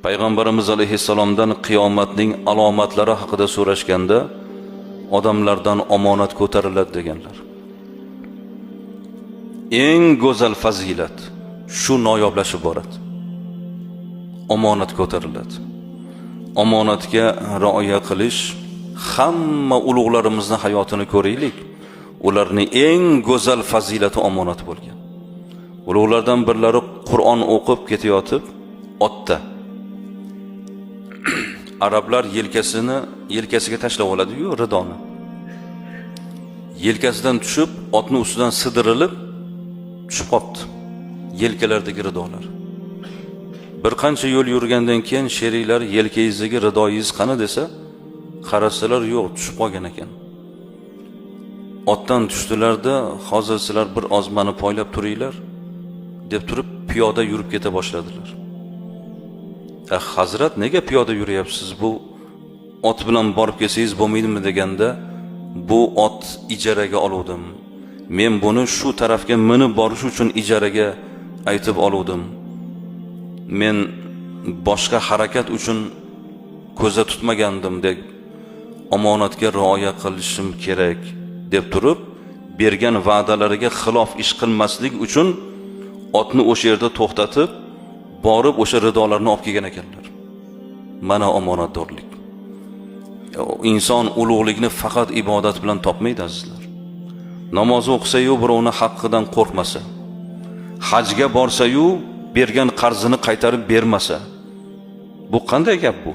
Payg'ambarimiz alayhissalomdan qiyomatning alomatlari haqida so'rashganda odamlardan omonat ko'tariladi deganlar. Eng go'zal fazilat shu noyoblashib boradi. Omonat ko'tariladi. Omonatga rioya qilish, hamma ulug'larimizni hayotini ko'raylik. Ularning eng go'zal fazilati omonat bo'lgan. Ulug'lardan birlari Qur'on o'qib ketayotib, otda arablar yelkasiga tashlab oladi-yu ridoni. Yelkasidan tushib, otning ustidan sidirilib tushib qopti. Yelkalardagi ridolar. Bir qancha yo'l yurgandan keyin sheriklar yelkangizdagi ridoyingiz qani desa, qarasalar yo'q, tushib qolgan ekan. Otdan tushdilarda, hozir sizlar bir oz meni poylab turinglar deb turib piyoda yurib keta boshladilar. Hazrat, nega piyoda yuryapsiz? Bu ot bilan borib kelsangiz bo'lmaydimi deganda, bu ot ijaraga oluvdim. Men buni shu tarafga minib borish uchun ijaraga aytib oluvdim. Men boshqa harakat uchun ko'zda tutmagandim deb omonatga rioya qilishim kerak deb turib, bergan va'dalariga xilof ish qilmaslik uchun otni o'sha yerda to'xtatib, borib o'sha ridolarni olib kelgan ekanlar. Mana omonatdorlik. Inson ulug'likni faqat ibodat bilan topmaydi azizlar. Namoz o'qisa-yu birovni haqqidan qo'rqmasa, hajga borsa-yu bergan qarzini qaytarib bermasa, bu qanday gap bu?